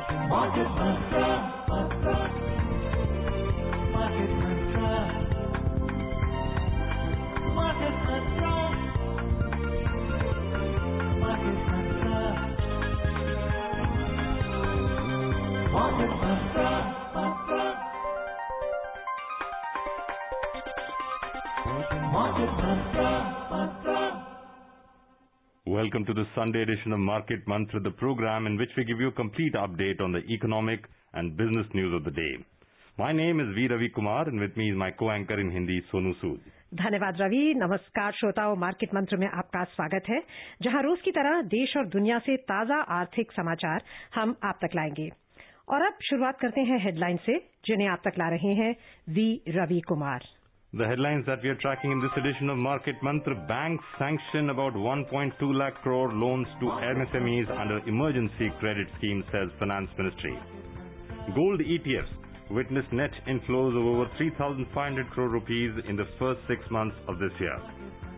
Market Mantra. Market Mantra. Market Mantra. Market Mantra. Market Mantra. Market Mantra. Welcome to the Sunday edition of Market Mantra, the program in which we give you a complete update on the economic and business news of the day. My name is V. Ravi Kumar and with me is my co-anchor in Hindi, Sonu Sood. धन्यवाद रवि। नमस्कार श्रोताओं, market मंत्र में आपका स्वागत है, जहां रोज की तरह देश और दुनिया से ताजा आर्थिक समाचार हम आप तक लाएंगे। और अब शुरुआत करते हैं हेडलाइन से, जिन्हें आप तक ला रहे हैं V Ravi Kumar. The headlines that we are tracking in this edition of Market Mantra: banks sanction about 1.2 lakh crore loans to MSMEs under emergency credit scheme, says Finance Ministry. Gold ETFs witnessed net inflows of over 3,500 crore rupees in the first 6 months of this year.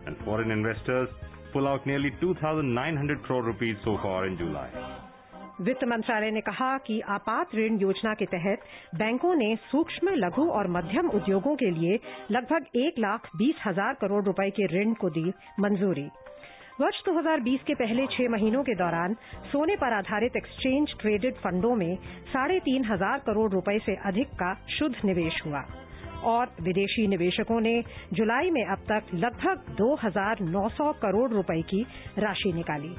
And foreign investors pull out nearly 2,900 crore rupees so far in July. वित्त मंत्रालय ने कहा कि आपात ऋण योजना के तहत बैंकों ने सूक्ष्म, लघु और मध्यम उद्योगों के लिए लगभग 1,20,000 करोड़ रुपए के ऋण को दी मंजूरी। वर्ष 2020 के पहले 6 महीनों के दौरान सोने पर आधारित एक्सचेंज ट्रेडेड फंडों में 3,500 करोड़ रुपए से अधिक का शुद्ध निवेश हुआ और विदेशी निवेशकों ने जुलाई में अब तक लगभग 2,900 करोड़ रुपए की राशि निकाली।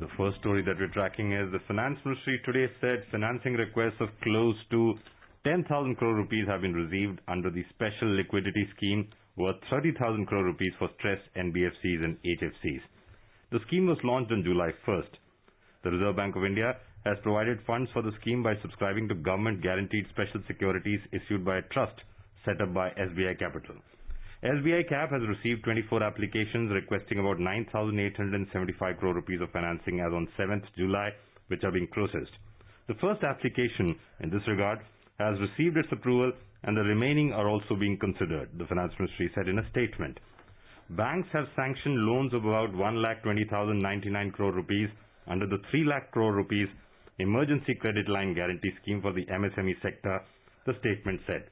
The first story that we're tracking is the Finance Ministry today said financing requests of close to 10,000 crore rupees have been received under the special liquidity scheme worth 30,000 crore rupees for stressed NBFCs and HFCs. The scheme was launched on July 1st. The Reserve Bank of India has provided funds for the scheme by subscribing to government guaranteed special securities issued by a trust set up by SBI Capital. SBI Cap has received 24 applications requesting about 9,875 crore rupees of financing as on 7th July, which are being processed. The first application in this regard has received its approval and the remaining are also being considered, the Finance Ministry said in a statement. Banks have sanctioned loans of about 1,20,099 crore rupees under the 3 lakh crore rupees emergency credit line guarantee scheme for the MSME sector, the statement said.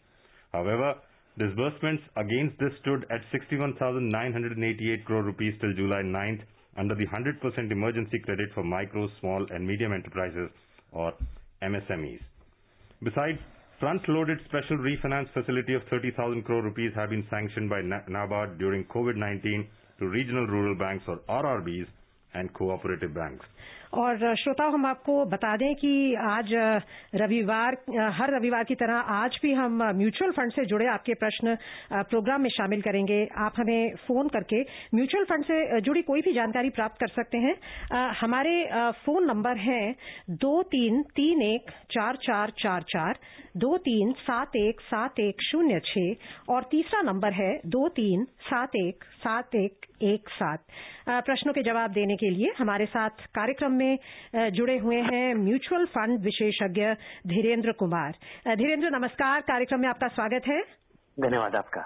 However, disbursements against this stood at 61,988 crore rupees till July 9th under the 100% emergency credit for micro, small and medium enterprises or MSMEs. Besides, front-loaded special refinance facility of 30,000 crore rupees have been sanctioned by NABARD during COVID-19 to regional rural banks or RRBs and cooperative banks. और श्रोताओं, हम आपको बता दें कि आज हर रविवार की तरह आज भी हम म्यूचुअल फंड से जुड़े आपके प्रश्न प्रोग्राम में शामिल करेंगे। आप हमें फोन करके म्यूचुअल फंड से जुड़ी कोई भी जानकारी प्राप्त कर सकते हैं। हमारे फोन नंबर हैं 23314444, 23717106 और तीसरा नंबर है 23717117। प्रश्नों के जवाब देने के लिए हमारे साथ कार्यक्रम में जुड़े हुए हैं म्यूचुअल फंड विशेषज्ञ धीरेन्द्र कुमार। धीरेन्द्र, नमस्कार, कार्यक्रम में आपका स्वागत है। धन्यवाद आपका।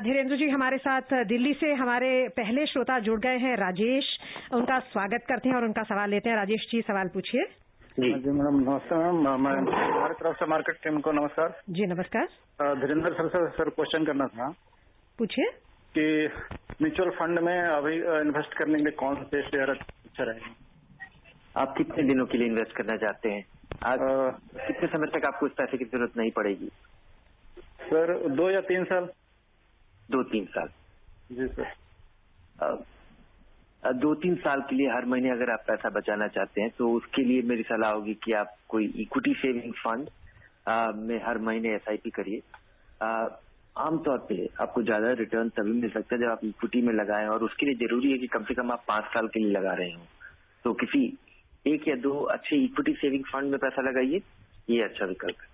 धीरेन्द्र जी, हमारे साथ दिल्ली से हमारे पहले श्रोता जुड़ गए हैं राजेश, उनका स्वागत करते हैं और उनका सवाल लेते हैं। राजेश जी, सवाल पूछिए। जी मैडम, नमस्कार। मैं हमारी तरफ से मार्केट टीम को नमस्कार। जी नमस्कार। धीरेन्द्र सर क्वेश्चन करना था। पूछिए। कि म्यूचुअल फंड में अभी इन्वेस्ट करने के लिए कौन से शेयर अच्छा रहेगा? आप कितने दिनों के लिए इन्वेस्ट करना चाहते हैं? आज कितने समय तक आपको इस पैसे की जरूरत नहीं पड़ेगी? सर 2 या 3 साल। 2-3 साल। जी सर। 2-3 साल के लिए हर महीने अगर आप पैसा बचाना चाहते हैं तो उसके लिए मेरी सलाह होगी कि आप कोई इक्विटी सेविंग फंड में हर महीने SIP करिए। आमतौर पे आपको ज्यादा रिटर्न तभी मिल सकता है जब आप इक्विटी में लगाएं, और उसके लिए जरूरी है कि कम से कम आप 5 साल के लिए लगा रहे हो। तो किसी 1 या 2 अच्छे इक्विटी सेविंग फंड में पैसा लगाइए, ये अच्छा विकल्प है।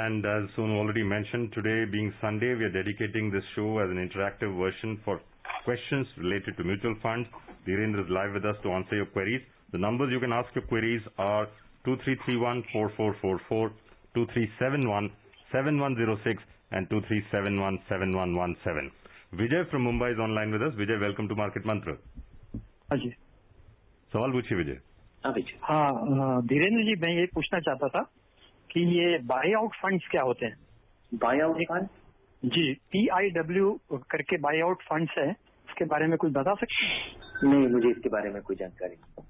And as Sonu already mentioned, today being Sunday, we are dedicating this show as an interactive version for questions related to mutual funds. Dhirendra is live with us to answer your queries. The numbers you can ask your queries are 2331-4444, 2371-7106 and 23717117. Vijay from Mumbai is online with us. Vijay, welcome to Market Mantra. हाँ जी। सवाल पूछिए विजय। हाँ धीरेन्द्र जी, मैं ये पूछना चाहता था कि ये बाई आउट फंड्स क्या होते हैं? Buy out fund? जी, PIW करके बाई आउट फंड्स है, इसके बारे में कुछ बता सकते हैं? नहीं, मुझे इसके बारे में कोई जानकारी नहीं।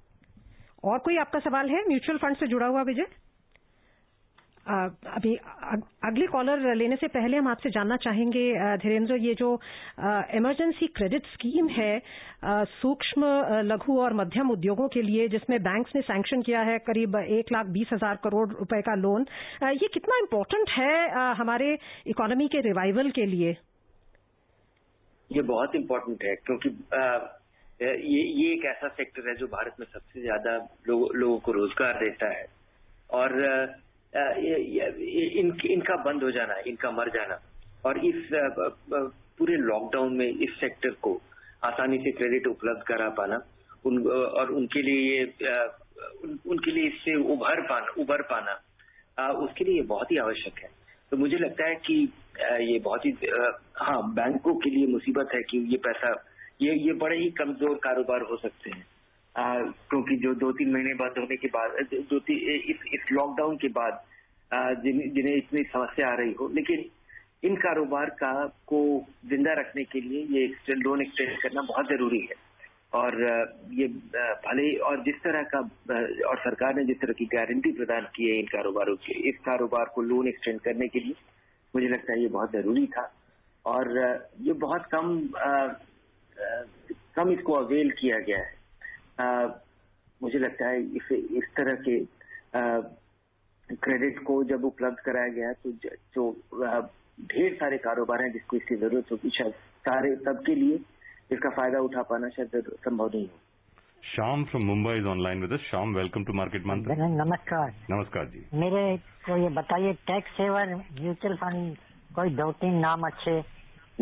और कोई आपका सवाल है म्यूचुअल फंड से जुड़ा हुआ विजय? अभी अगले कॉलर लेने से पहले हम आपसे जानना चाहेंगे धीरेन्द्र, ये जो इमरजेंसी क्रेडिट स्कीम है सूक्ष्म लघु और मध्यम उद्योगों के लिए, जिसमें बैंक्स ने सैंक्शन किया है करीब 1,20,000 करोड़ रुपए का लोन, ये कितना इम्पोर्टेंट है हमारे इकोनॉमी के रिवाइवल के लिए? ये बहुत इम्पोर्टेंट है, क्योंकि ये एक ऐसा सेक्टर है जो भारत में सबसे ज्यादा लोगों को रोजगार देता है, और इनका बंद हो जाना, इनका मर जाना, और इस पूरे लॉकडाउन में इस सेक्टर को आसानी से क्रेडिट उपलब्ध करा पाना और उनके लिए इससे उभर पाना उसके लिए बहुत ही आवश्यक है। तो मुझे लगता है कि ये बहुत ही बैंकों के लिए मुसीबत है कि ये पैसा ये बड़े ही कमजोर कारोबार हो सकते हैं, क्योंकि जो 2-3 महीने बंद होने के बाद इस लॉकडाउन के बाद जिन्हें इतनी समस्या आ रही हो, लेकिन इन कारोबार को जिंदा रखने के लिए ये लोन एक्सटेंड करना बहुत जरूरी है। और ये भले और जिस तरह का और सरकार ने जिस तरह की गारंटी प्रदान की है इन कारोबारों के, इस कारोबार को लोन एक्सटेंड करने के लिए, मुझे लगता है ये बहुत जरूरी था। और ये बहुत कम इसको अवेल किया गया है। मुझे लगता है इस तरह के क्रेडिट को जब उपलब्ध कराया गया तो जो ढेर सारे कारोबार हैं जिसको इसकी जरूरत होगी, शायद सारे सबके लिए इसका फायदा उठा पाना शायद संभव नहीं हो। Shyam from Mumbai is online with us. Shyam, welcome to market mantra. नमस्कार। नमस्कार जी। मेरे को ये बताइए, टैक्स सेवर म्यूचुअल फंड कोई 2-3 नाम अच्छे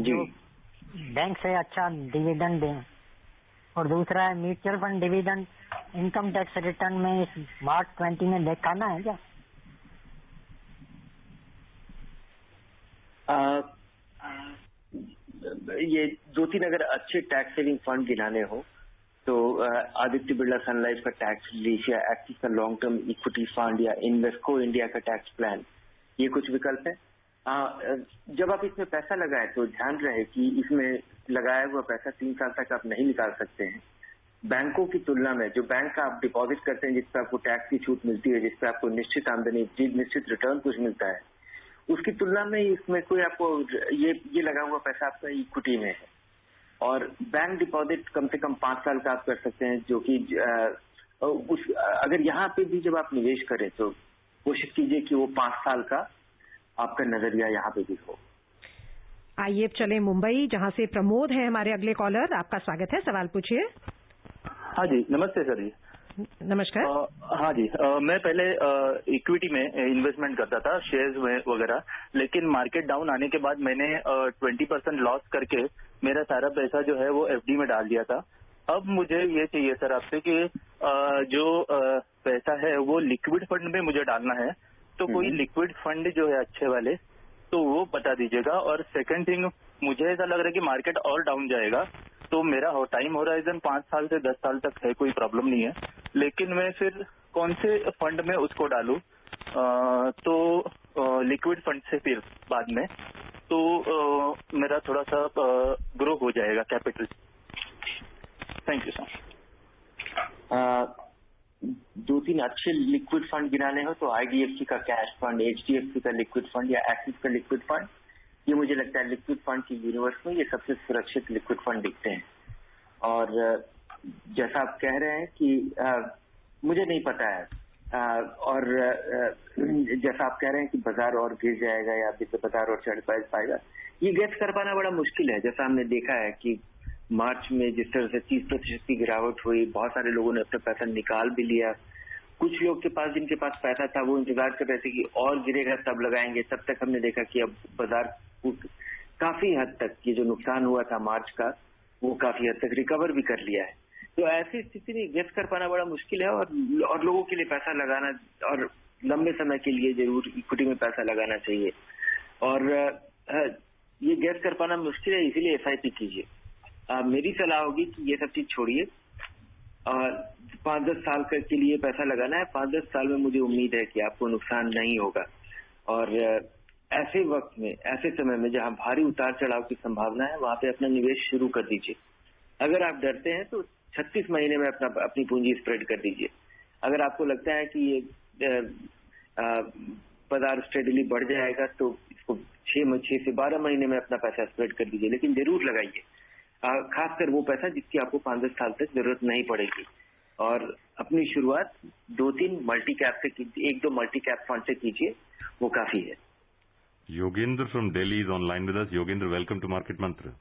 जी बैंक से अच्छा डिविडेंड दें, और दूसरा है mutual fund dividend income tax return में इस मार्च 20 में दिखाना है क्या? ये 2-3 अगर अच्छे टैक्स सेविंग फंड गिनाने हो तो आदित्य बिरला सन लाइफ का टैक्स रिलीफ या एक्सिस का लॉन्ग टर्म इक्विटी फंड या इन्वेस्को इंडिया का टैक्स प्लान, ये कुछ विकल्प है। जब आप इसमें पैसा लगाए तो ध्यान रहे कि इसमें लगाया हुआ पैसा 3 साल तक आप नहीं निकाल सकते हैं। बैंकों की तुलना में जो बैंक का आप डिपॉजिट करते हैं, जिस पर आपको टैक्स की छूट मिलती है, जिस पर आपको निश्चित आमदनी, निश्चित रिटर्न कुछ मिलता है, उसकी तुलना में इसमें कोई आपको ये लगा हुआ पैसा आपका इक्विटी में है। और बैंक डिपॉजिट कम से कम 5 साल का आप कर सकते हैं, जो कि अगर यहाँ पे भी जब आप निवेश करें तो कोशिश कीजिए कि वो 5 साल का आपका नजरिया यहाँ पे भी हो। आइए अब चले मुंबई, जहाँ से प्रमोद है हमारे अगले कॉलर। आपका स्वागत है, सवाल पूछिए। हाँ जी, नमस्ते सर जी। नमस्कार। हाँ जी, मैं पहले इक्विटी में इन्वेस्टमेंट करता था, शेयर्स में वगैरह, लेकिन मार्केट डाउन आने के बाद मैंने 20% लॉस करके मेरा सारा पैसा जो है वो FD में डाल दिया था। अब मुझे ये चाहिए सर आपसे कि जो पैसा है वो लिक्विड फंड में मुझे डालना है, तो कोई लिक्विड फंड जो है अच्छे वाले तो वो बता दीजिएगा। और सेकंड थिंग, मुझे ऐसा लग रहा है कि मार्केट और डाउन जाएगा, तो मेरा टाइम होराइजन 5 साल से 10 साल तक है, कोई प्रॉब्लम नहीं है, लेकिन मैं फिर कौन से फंड में उसको डालूं? तो लिक्विड फंड से फिर बाद में तो मेरा थोड़ा सा ग्रो हो जाएगा कैपिटल। Thank you sir. 2-3 अच्छे लिक्विड फंड गिनाने हो तो IDFC का कैश फंड, HDFC का लिक्विड फंड या एक्सिस का लिक्विड फंड, ये मुझे लगता है लिक्विड फंड की यूनिवर्स में ये सबसे सुरक्षित लिक्विड फंड दिखते हैं। और जैसा आप कह रहे हैं कि मुझे नहीं पता है, और जैसा आप कह रहे हैं कि बाजार और गिर जाएगा या बाजार और चढ़ पाएगा, ये गेस कर पाना बड़ा मुश्किल है। जैसा हमने देखा है कि मार्च में जिस तरह से 30% की गिरावट हुई, बहुत सारे लोगों ने अपना पैसा निकाल भी लिया। कुछ लोग के पास, जिनके पास पैसा था, वो इंतजार कर रहे थे कि और गिरेगा तब लगाएंगे। तब तक हमने देखा कि अब बाजार काफी हद तक ये जो नुकसान हुआ था मार्च का, वो काफी हद तक रिकवर भी कर लिया है। तो ऐसी स्थिति में गेस कर पाना बड़ा मुश्किल है, और लोगों के लिए पैसा लगाना और लंबे समय के लिए जरूर इक्विटी में पैसा लगाना चाहिए। और ये गैस कर पाना मुश्किल है, इसीलिए SIP कीजिए। मेरी सलाह होगी कि ये सब चीज छोड़िए और 5-10 साल के लिए पैसा लगाना है। 5-10 साल में मुझे उम्मीद है कि आपको नुकसान नहीं होगा। और ऐसे वक्त में, ऐसे समय में जहां भारी उतार चढ़ाव की संभावना है, वहां पे अपना निवेश शुरू कर दीजिए। अगर आप डरते हैं तो 36 महीने में अपनी पूंजी स्प्रेड कर दीजिए। अगर आपको लगता है कि ये बाजार स्टेडली बढ़ जाएगा तो इसको 6 से 12 महीने में अपना पैसा स्प्रेड कर दीजिए, लेकिन जरूर लगाइए, खासकर वो पैसा जिसकी आपको 5-10 साल तक जरूरत नहीं पड़ेगी। और अपनी शुरुआत 2-3 मल्टी कैप से कीजिए, 1-2 मल्टी कैप फंड से कीजिए, वो काफी है। Yogendra from Delhi is online with us. Yogendra, welcome to market mantra.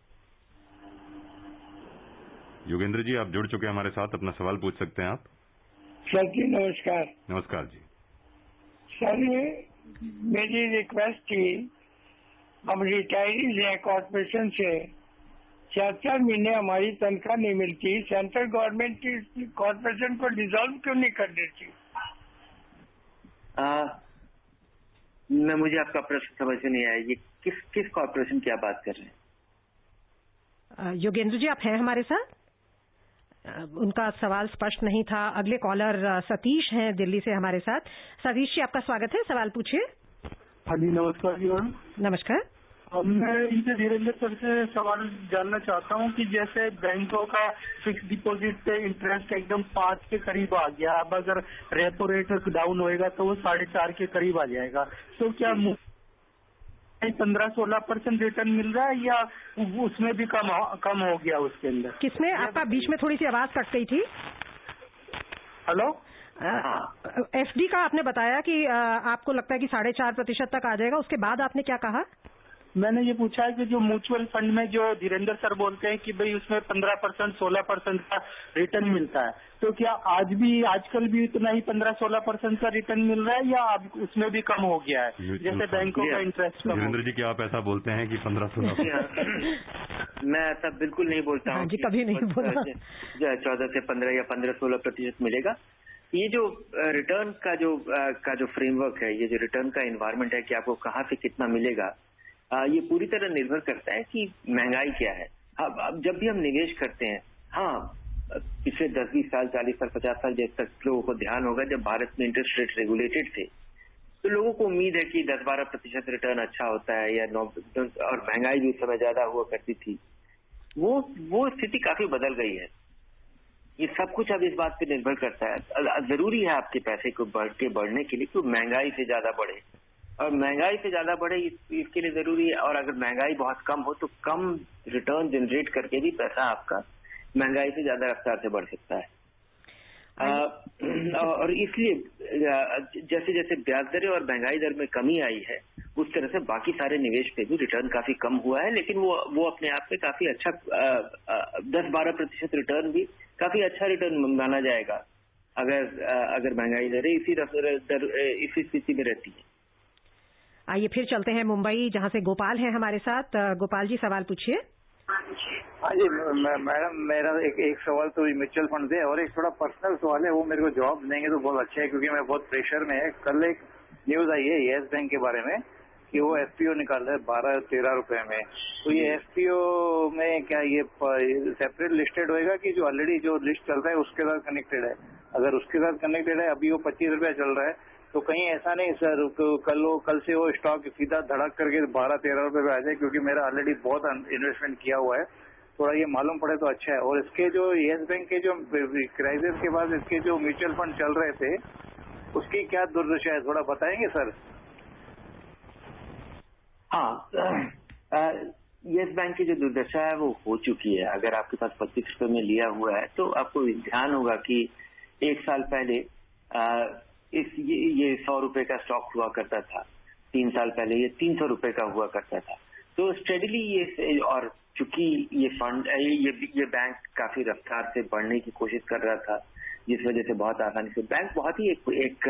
Yogendra जी, आप जुड़ चुके हैं हमारे साथ, अपना सवाल पूछ सकते हैं आप। सर जी नमस्कार। नमस्कार जी। सर मेरी रिक्वेस्ट थी, हम रिटायरीज हैं कॉर्पोरेशन से, 4-4 महीने हमारी तनख्वाह नहीं मिलती, सेंट्रल गवर्नमेंट की कॉर्पोरेशन को डिसॉल्व क्यों नहीं कर देती? मुझे आपका प्रश्न समझ में नहीं आया, ये किस कॉर्पोरेशन की आप बात कर रहे हैं? योगेंद्र जी, आप हैं हमारे साथ? उनका सवाल स्पष्ट नहीं था। अगले कॉलर सतीश हैं दिल्ली से हमारे साथ। सतीश जी, आपका स्वागत है, सवाल पूछिए। हाँ जी, नमस्कार जी मैम। नमस्कार। मैं इनसे धीरेन्द्र सर से सवाल जानना चाहता हूँ कि जैसे बैंकों का फिक्स डिपॉजिट पे इंटरेस्ट एकदम 5 के करीब आ गया, अब अगर रेपो रेट डाउन होएगा तो वो 4.5 के करीब आ जाएगा, तो क्या 15-16% रिटर्न मिल रहा है या उसमें भी कम हो गया उसके अंदर? किसमें? आपका बीच में थोड़ी सी आवाज कट गई थी। हेलो। FD का आपने बताया कि आपको लगता है कि 4.5% तक आ जाएगा, उसके बाद आपने क्या कहा? मैंने ये पूछा है कि जो म्यूचुअल फंड में जो धीरेन्द्र सर बोलते हैं कि भाई उसमें 15% 16% का रिटर्न मिलता है, तो क्या आजकल भी इतना ही 15-16% का रिटर्न मिल रहा है या अब उसमें भी कम हो गया है, जैसे बैंकों का इंटरेस्ट कम? धीरेन्द्र जी, क्या आप ऐसा बोलते हैं कि 15-16? मैं ऐसा बिल्कुल नहीं बोलता हूँ जी, कभी नहीं बोला। 14 से 15 या 15-16% मिलेगा। ये जो रिटर्न का जो फ्रेमवर्क है, ये जो रिटर्न का एनवायरमेंट है कि आपको कहाँ से कितना मिलेगा, ये पूरी तरह निर्भर करता है कि महंगाई क्या है। अब जब भी हम निवेश करते हैं, पिछले 10-20 साल, 40 साल, 50 साल जब तक लोगों को ध्यान होगा, जब भारत में इंटरेस्ट रेट रेगुलेटेड थे, तो लोगों को उम्मीद है कि 10-12% रिटर्न अच्छा होता है, या 9, और महंगाई भी उस समय ज्यादा हुआ करती थी। वो स्थिति काफी बदल गई है। ये सब कुछ अब इस बात पे निर्भर करता है। जरूरी है आपके पैसे को बढ़ने के लिए कि महंगाई से ज्यादा बढ़े, और महंगाई से ज्यादा बढ़े इसके लिए जरूरी है। और अगर महंगाई बहुत कम हो तो कम रिटर्न जनरेट करके भी पैसा आपका महंगाई से ज्यादा रफ्तार से बढ़ सकता है। और इसलिए जैसे जैसे ब्याज दरें और महंगाई दर में कमी आई है, उस तरह से बाकी सारे निवेश पे भी रिटर्न काफी कम हुआ है, लेकिन वो अपने आप में काफी अच्छा 10-12% रिटर्न भी काफी अच्छा रिटर्न माना जाएगा अगर महंगाई दरें इसी स्थिति में रहती है। आइए फिर चलते हैं मुंबई, जहां से गोपाल है हमारे साथ। गोपाल जी, सवाल पूछिए। हाँ जी मैडम, मेरा एक सवाल तो म्यूचुअल फंड है और एक थोड़ा पर्सनल सवाल है। वो मेरे को जवाब देंगे तो बहुत अच्छा है, क्योंकि मैं बहुत प्रेशर में है। कल एक न्यूज आई है येस बैंक के बारे में कि वो FPO निकाल रहा है 12-13 रुपए में। तो ये FPO में क्या ये सेपरेट लिस्टेड होएगा कि जो ऑलरेडी जो लिस्ट चल रहा है उसके साथ कनेक्टेड है? अगर उसके साथ कनेक्टेड है, अभी वो 25 रुपया चल रहा है, तो कहीं ऐसा नहीं सर कल से वो स्टॉक सीधा धड़क करके 12-13 रुपए पे आ जाए? क्योंकि मेरा ऑलरेडी बहुत इन्वेस्टमेंट किया हुआ है, थोड़ा ये मालूम पड़े तो अच्छा है। और इसके जो येस बैंक के जो क्राइसिस के बाद इसके जो म्यूचुअल फंड चल रहे थे, उसकी क्या दुर्दशा है, थोड़ा बताएंगे सर? येस बैंक की जो दुर्दशा है वो हो चुकी है। अगर आपके पास 25 रुपए में लिया हुआ है तो आपको ध्यान होगा कि 1 साल पहले ये 100 रुपए का स्टॉक हुआ करता था, 3 साल पहले ये 300 रुपए का हुआ करता था। तो स्टेडली ये, और चूंकि ये फंड ये बैंक काफी रफ्तार से बढ़ने की कोशिश कर रहा था, जिस वजह से बहुत आसानी से बैंक बहुत ही एक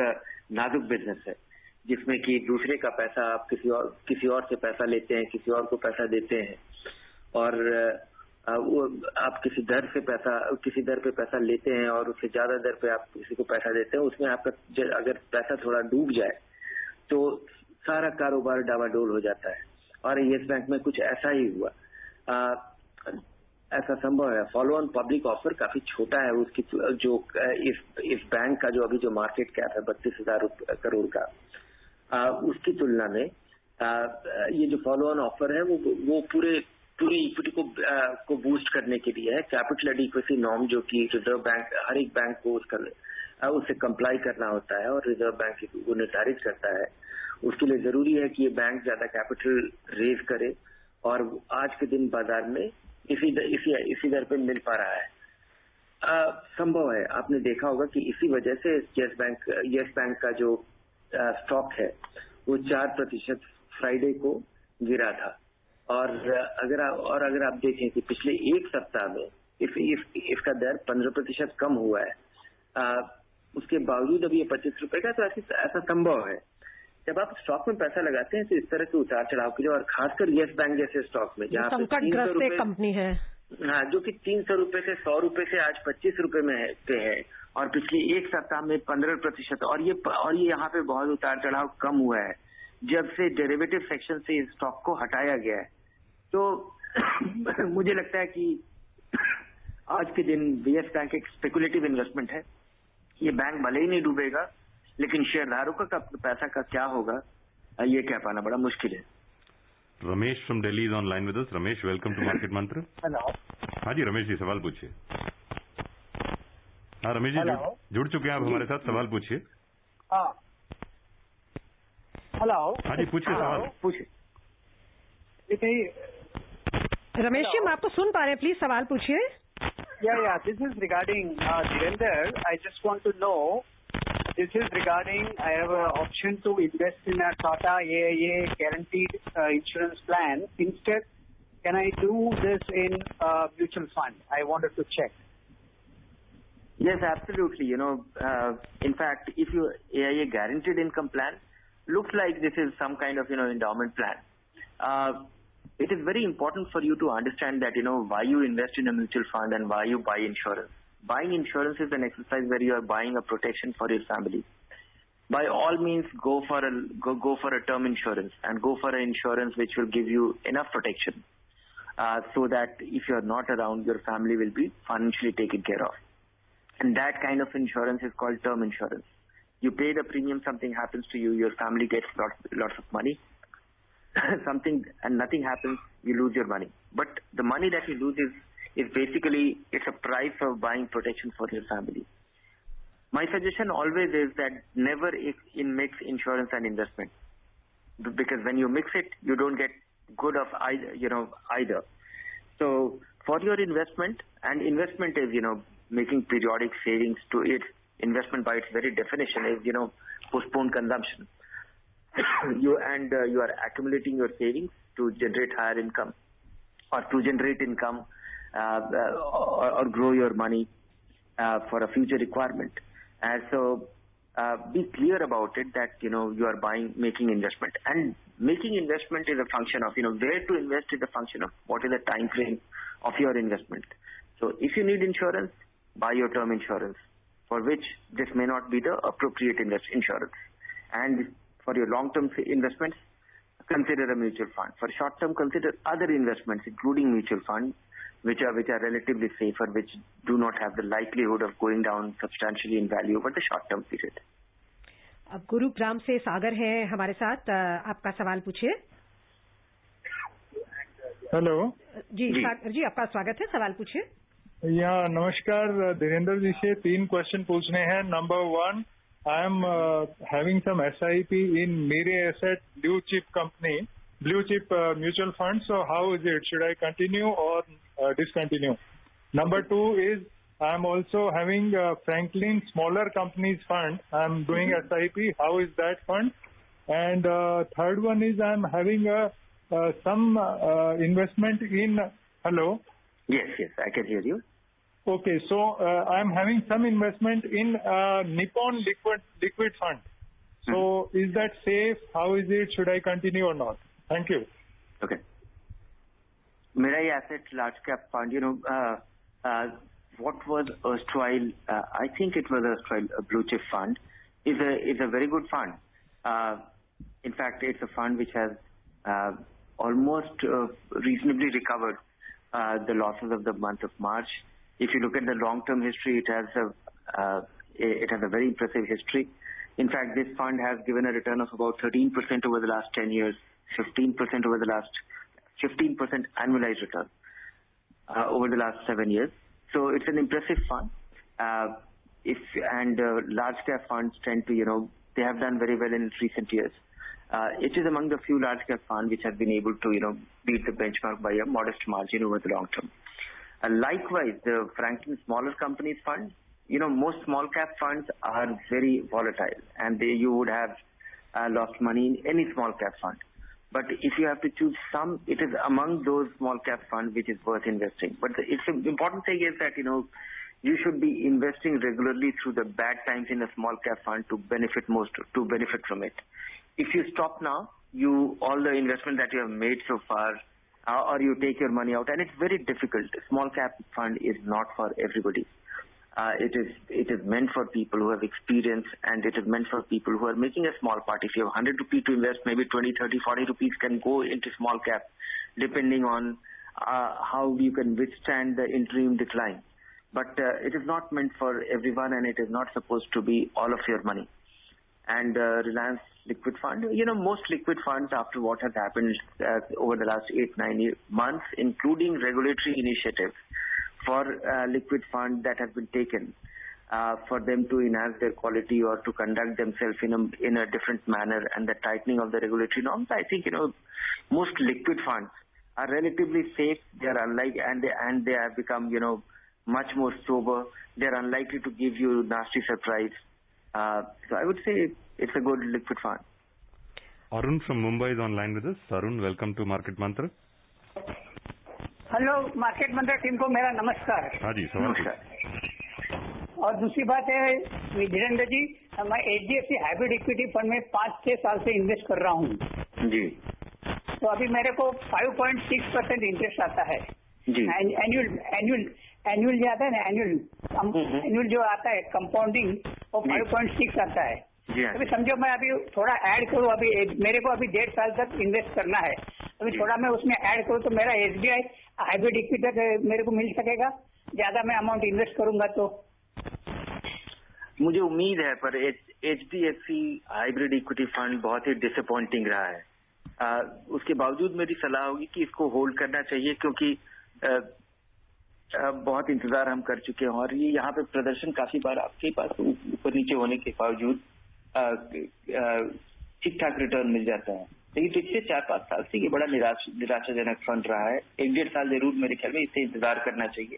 नाजुक बिजनेस है, जिसमें कि दूसरे का पैसा आप किसी और से पैसा लेते हैं, किसी और को पैसा देते हैं, और आप किसी दर पे पैसा लेते हैं और उससे ज्यादा दर पे आप किसी को पैसा देते हैं। उसमें आपका अगर पैसा थोड़ा डूब जाए तो सारा कारोबार डावाडोल हो जाता है। और येस बैंक में कुछ ऐसा ही हुआ। ऐसा संभव है। फॉलो ऑन पब्लिक ऑफर काफी छोटा है उसकी, जो इस बैंक का जो अभी जो मार्केट कैप है 32,000 करोड़ का, उसकी तुलना में ये जो फॉलो ऑन ऑफर है वो पूरी इक्विटी को बूस्ट करने के लिए है। कैपिटल एडिक्वेसी नॉर्म जो कि रिजर्व बैंक हर एक बैंक को उससे कंप्लाई करना होता है और रिजर्व बैंक वो निर्धारित करता है। उसके लिए जरूरी है कि ये बैंक ज्यादा कैपिटल रेज करे और आज के दिन बाजार में इसी दर पे मिल पा रहा है। संभव है, आपने देखा होगा कि इसी वजह से येस बैंक का जो स्टॉक है वो 4% फ्राइडे को गिरा था। और अगर आप देखें कि पिछले एक सप्ताह में इसका दर 15% कम हुआ है, उसके बावजूद अभी ये 25 रुपए का, तो ऐसा संभव है। जब आप स्टॉक में पैसा लगाते हैं तो इस तरह के उतार चढ़ाव के लिए, और खासकर येस बैंक जैसे स्टॉक में जहाँ संकटग्रस्त एक कंपनी है, हाँ, जो कि 300 रुपए से 100 रुपए से आज 25 रुपए में पे है और पिछले एक सप्ताह में 15%, और ये यहाँ पे बहुत उतार चढ़ाव कम हुआ है जब से डेरिवेटिव सेक्शन से इस स्टॉक को हटाया गया है। तो मुझे लगता है कि आज के दिन येस बैंक एक स्पेकुलेटिव इन्वेस्टमेंट है। ये बैंक भले ही नहीं डूबेगा, लेकिन शेयरधारकों का पैसा का क्या होगा ये कह पाना बड़ा मुश्किल है। Ramesh from Delhi is online with us. Ramesh, welcome to market mantra. Hello. हाँ जी रमेश जी, सवाल पूछिए। हाँ रमेश जी, जुड़ चुके हैं आप हमारे साथ, सवाल पूछिए। हाँ, हेलो। हाँ जी, पूछिए सवाल। पूछिए। रमेश जी, हम आपको सुन पा रहे हैं, प्लीज सवाल पूछिए। Yeah, this is regarding Dhirender. I just want to know, this is regarding, I have an option to invest in a Tata AIA guaranteed insurance plan. Instead, can I do this in mutual fund? I wanted to check. Yes, absolutely. In fact, if you AIA guaranteed income plan, looks like this is some kind of, endowment plan. It is very important for you to understand that, why you invest in a mutual fund and why you buy insurance. Buying insurance is an exercise where you are buying a protection for your family. By all means, go for a term insurance and go for an insurance which will give you enough protection, so that if you are not around, your family will be financially taken care of. And that kind of insurance is called term insurance. You pay the premium, something happens to you, your family gets lots of money. Something and nothing happens, you lose your money. But the money that you lose is basically, it's a price of buying protection for your family. My suggestion always is that never mix insurance and investment, because when you mix it, you don't get good of either. So for your investment, and investment is making periodic savings to it. Investment by its very definition is postponed consumption. You are accumulating your savings to generate higher income, or to generate income, or grow your money for a future requirement. And so be clear about it that you are making investment, and making investment is a function of where to invest is a function of what is the time frame of your investment. So if you need insurance, buy your term insurance, for which this may not be the appropriate insurance. And for your long-term investments, consider a mutual fund. For short-term, consider other investments, including mutual funds, which are relatively safer, which do not have the likelihood of going down substantially in value over the short-term period. अब गुरुग्राम से सागर हैं हमारे साथ, आपका सवाल पूछिए। Hello जी सागर जी, आपका स्वागत है, सवाल पूछिए। नमस्कार, धीरेन्द्र जी से 3 क्वेश्चन पूछने हैं। Number 1, I am having some SIP in Mirae Asset blue chip company, blue chip mutual fund. So how is it? Should I continue or discontinue? Number 2 is I am also having Franklin smaller companies fund. I am doing SIP. How is that fund? And third one is I am having some investment in. Hello. Yes, I can hear you. Okay, so I am having some investment in Nippon liquid fund. So is that safe? How is it? Should I continue or not? Thank you. Okay. Mirae Asset large cap fund, what was erstwhile, I think it was erstwhile a blue chip fund, is a very good fund. In fact, it's a fund which has almost reasonably recovered the losses of the month of March. If you look at the long-term history, it has a very impressive history. In fact, this fund has given a return of about 13% over the last 10 years, 15% over the last 15% annualized return over the last 7 years. So it's an impressive fund. Large cap funds tend to, they have done very well in recent years. It is among the few large cap funds which have been able to, beat the benchmark by a modest margin over the long term. Likewise, the Franklin Smaller Companies Fund, most small cap funds are very volatile, and you would have lost money in any small cap fund. But if you have to choose some, it is among those small cap funds which is worth investing. But the important thing is that, you should be investing regularly through the bad times in a small cap fund to benefit from it. If you stop now, all the investment that you have made so far, or you take your money out, and it's very difficult. Small cap fund is not for everybody. It is meant for people who have experience, and it is meant for people who are making a small part. If you have 100 rupees to invest, maybe 20, 30, 40 rupees can go into small cap, depending on how you can withstand the interim decline. But it is not meant for everyone, and it is not supposed to be all of your money. And Reliance Liquid Fund, most liquid funds, after what has happened over the last 8-9 months, including regulatory initiatives for liquid funds that have been taken for them to enhance their quality or to conduct themselves in a different manner, and the tightening of the regulatory norms, I think, most liquid funds are relatively safe. They are and they have become, much more sober. They are unlikely to give you nasty surprise. So I would say it's a good liquid fund. Arun from Mumbai is online with us. Arun, welcome to Market Mantra. Hello market Mantra team को मेरा नमस्कार। हाँ जी, नमस्कार। और दूसरी बात है धीरेन्द्र जी, मैं HDFC हाइब्रिड इक्विटी फंड में 5-6 साल से इन्वेस्ट कर रहा हूँ जी। तो अभी मेरे को 5.6% इंटरेस्ट आता है जी। एनुअल जो आता है ना, एनुअल जो आता है कंपाउंडिंग, वो 5.6 आता है। अभी समझो मैं अभी थोड़ा ऐड करूँ, अभी मेरे को अभी 1.5 साल तक इन्वेस्ट करना है, अभी थोड़ा मैं उसमें ऐड करूँ तो मेरा SBI हाइब्रिड इक्विटी तक मेरे को मिल सकेगा? ज्यादा मैं अमाउंट इन्वेस्ट करूंगा तो? मुझे उम्मीद है, पर HDFC हाइब्रिड इक्विटी फंड बहुत ही डिसअपॉइंटिंग रहा है। उसके बावजूद मेरी सलाह होगी कि इसको होल्ड करना चाहिए, क्योंकि बहुत इंतजार हम कर चुके हैं और ये यहाँ पे प्रदर्शन काफी बार आपके पास ऊपर नीचे होने के बावजूद ठीक ठाक रिटर्न मिल जाता है। लेकिन पिछले 4-5 साल से ये बड़ा निराशाजनक फंड रहा है। 1-1.5 साल जरूर मेरे ख्याल में इससे इंतजार करना चाहिए।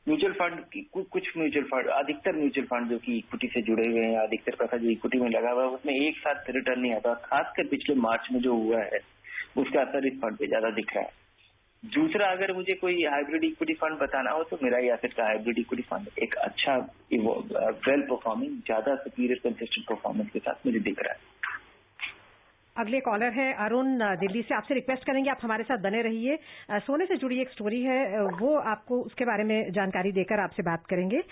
म्यूचुअल फंड की कुछ म्यूचुअल फंड, अधिकतर म्यूचुअल फंड जो कि इक्विटी से जुड़े हुए हैं, अधिकतर पैसा जो इक्विटी में लगा हुआ है, उसमें एक साथ रिटर्न नहीं आता। खासकर पिछले मार्च में जो हुआ है उसका असर इस फंड पे ज्यादा दिख रहा है। दूसरा, अगर मुझे कोई हाइब्रिड इक्विटी फंड बताना हो तो मेरा एसेट का हाइब्रिड इक्विटी फंड एक अच्छा वेल परफॉर्मिंग, ज्यादा सुपीरियर कंसिस्टेंट परफॉर्मेंस के साथ मुझे दिख रहा है। अगले कॉलर है अरुण दिल्ली से। आपसे रिक्वेस्ट करेंगे आप हमारे साथ बने रहिए। सोने से जुड़ी एक स्टोरी है, वो आपको उसके बारे में जानकारी देकर आपसे बात करेंगे।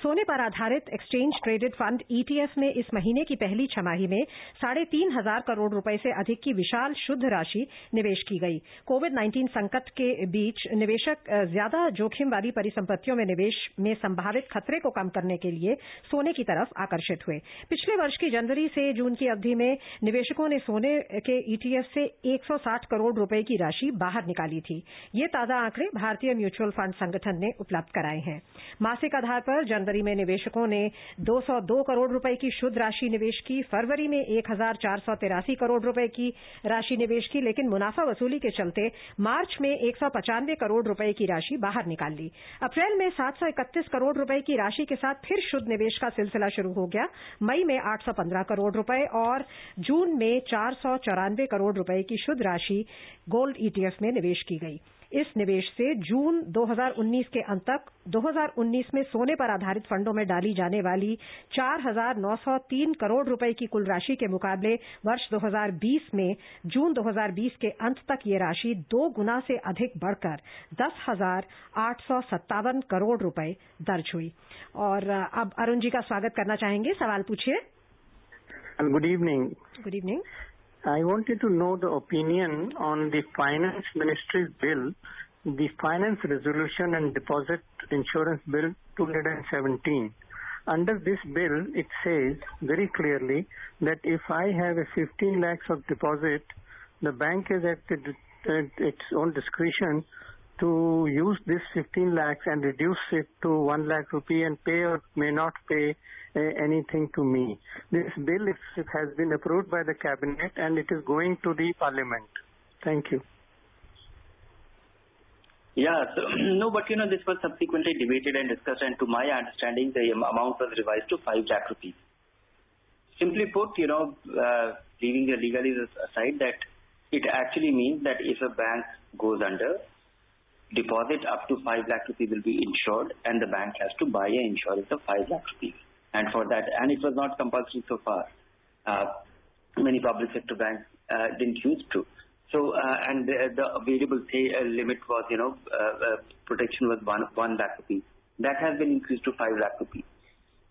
सोने पर आधारित एक्सचेंज ट्रेडेड फंड ETF में इस महीने की पहली छमाही में 3,500 करोड़ रुपए से अधिक की विशाल शुद्ध राशि निवेश की गई। कोविड-19 संकट के बीच निवेशक ज्यादा जोखिम वाली परिसंपत्तियों में निवेश में संभावित खतरे को कम करने के लिए सोने की तरफ आकर्षित हुए। पिछले वर्ष की जनवरी से जून की अवधि में निवेशकों ने सोने के ETF से 160 करोड़ रुपए की राशि बाहर निकाली थी। ये ताजा आंकड़े भारतीय म्यूचुअल फंड संगठन ने उपलब्ध कराए हैं। मासिक आधार पर जनवरी में निवेशकों ने 202 करोड़ रुपए की शुद्ध राशि निवेश की, फरवरी में 1,483 करोड़ रुपए की राशि निवेश की, लेकिन मुनाफा वसूली के चलते मार्च में 195 करोड़ रुपए की राशि बाहर निकाल ली। अप्रैल में 731 करोड़ रुपए की राशि के साथ फिर शुद्ध निवेश का सिलसिला शुरू हो गया। मई में 815 करोड़ रुपए और जून में 494 करोड़ रुपए की शुद्ध राशि गोल्ड ETF में निवेश की गई। इस निवेश से जून 2019 के अंत तक 2019 में सोने पर आधारित फंडों में डाली जाने वाली 4,903 करोड़ रुपए की कुल राशि के मुकाबले वर्ष 2020 में जून 2020 के अंत तक ये राशि 2 गुना से अधिक बढ़कर 10,857 करोड़ रुपए दर्ज हुई। और अब अरुण जी का स्वागत करना चाहेंगे। सवाल पूछिए। Good evening. Good evening. I wanted to know the opinion on the Finance Ministry's bill, the Finance Resolution and Deposit Insurance Bill 217. Under this bill, it says very clearly that if I have a 15 lakhs of deposit, the bank is at its own discretion to use this 15 lakhs and reduce it to 1 lakh rupee and pay or may not pay anything to me. This bill has been approved by the cabinet and it is going to the parliament. Thank you. Yeah, so, no, but this was subsequently debated and discussed, and to my understanding, the amount was revised to 5 lakh rupees. Simply put, leaving the legalities aside, that it actually means that if a bank goes under, deposit up to 5 lakh rupees will be insured, and the bank has to buy an insurance of 5 lakh rupees. And for that, and it was not compulsory so far. Many public sector banks didn't choose to. So, and the available limit was, protection was 1 lakh rupees. That has been increased to 5 lakh rupees.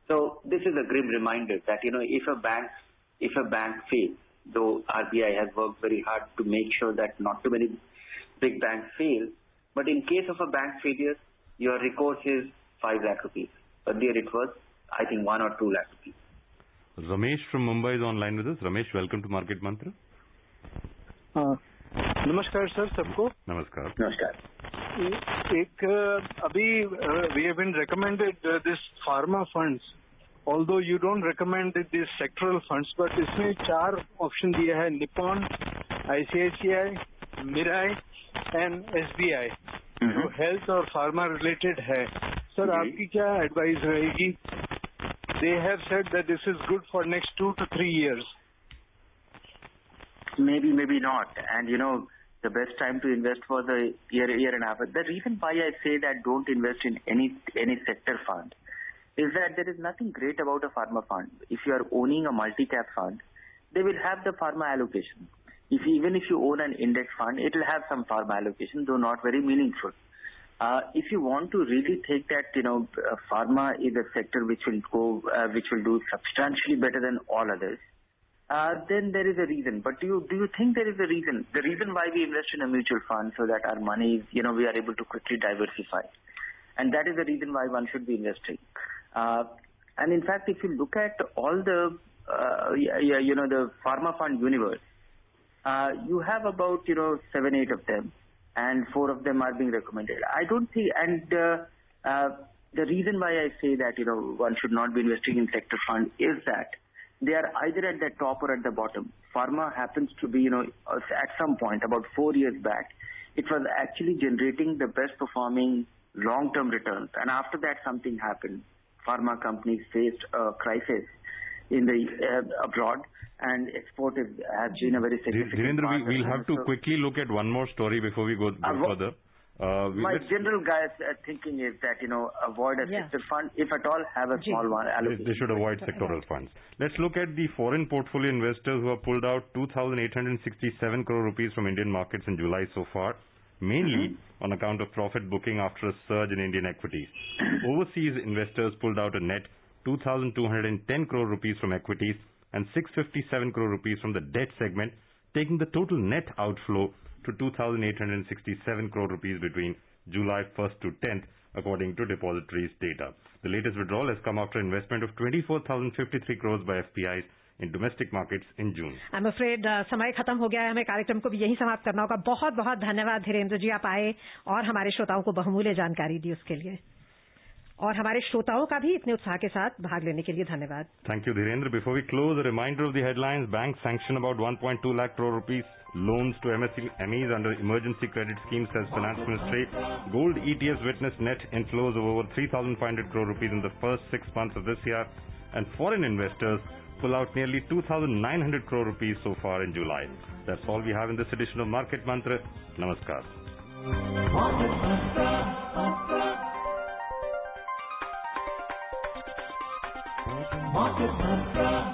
So, this is a grim reminder that, if a bank fails, though RBI has worked very hard to make sure that not too many big banks fail, but in case of a bank failure, your recourse is 5 lakh rupees. Earlier it was, I think, 1 or 2 lakh rupees. Ramesh from Mumbai is online with us. Ramesh, welcome to Market Mantra. नमस्कार sir सबको. नमस्कार. एक अभी we have been recommended this pharma funds, although you don't recommend these sectoral funds, but इसमें 4 option दिया है, Nippon, ICICI, Mirae and SBI. जो health और फार्मा रिलेटेड है. सर आपकी क्या एडवाइस रहेगी? They have said that this is good for next 2 to 3 years. Maybe, maybe not. And the best time to invest for the year and a half. The reason why I say that don't invest in any sector fund is that there is nothing great about a pharma fund. If you are owning a multi-cap fund, they will have the pharma allocation. Even if you own an index fund, it will have some pharma allocation, though not very meaningful. If you want to really take that, pharma is a sector which will do substantially better than all others. Then there is a reason. But do you think there is a reason? The reason why we invest in a mutual fund so that our money is, we are able to quickly diversify. And that is the reason why one should be investing. And in fact, if you look at all the, the pharma fund universe, you have about, 7-8 of them, and 4 of them are being recommended. I don't think, and the reason why I say that, one should not be investing in sector fund is that they are either at the top or at the bottom. Pharma happens to be, at some point, about 4 years back, it was actually generating the best performing long-term returns. And after that, something happened. Pharma companies faced a crisis in the abroad, and export has been a very significant part. Dhirendra, we'll have to quickly look at one more story before we go further. My general thinking is that, avoid a sector fund, if at all, have a small one allocation. They should avoid sectoral funds. Let's look at the foreign portfolio investors who have pulled out 2,867 crore rupees from Indian markets in July so far, mainly on account of profit booking after a surge in Indian equities. Overseas investors pulled out a net 2,210 crore rupees from equities and 657 crore rupees from the debt segment, taking the total net outflow to 2,867 crore rupees between July 1st to 10th, according to depositories data. The latest withdrawal has come after investment of 24,053 crores by FPIs in domestic markets in June. I'm afraid समय खत्म हो गया है, हमें कार्यक्रम को भी यही समाप्त करना होगा. बहुत बहुत धन्यवाद धीरेन्द्र जी, आप आए और हमारे श्रोताओं को बहुमूल्य जानकारी दी उसके लिए, और हमारे श्रोताओं का भी इतने उत्साह के साथ भाग लेने के लिए धन्यवाद. Thank you, Dhirendra. Before we close, a reminder of the headlines. Banks sanction about 1.2 lakh crore rupees loans to MSMEs under emergency credit scheme, says Finance Ministry. Gold ETFs witnessed net inflows of over 3,500 crore rupees in the first 6 months of this year, and foreign investors pull out nearly 2,900 crore rupees so far in July. That's all we have in this edition of Market Mantra. Namaskar. Market Mantra.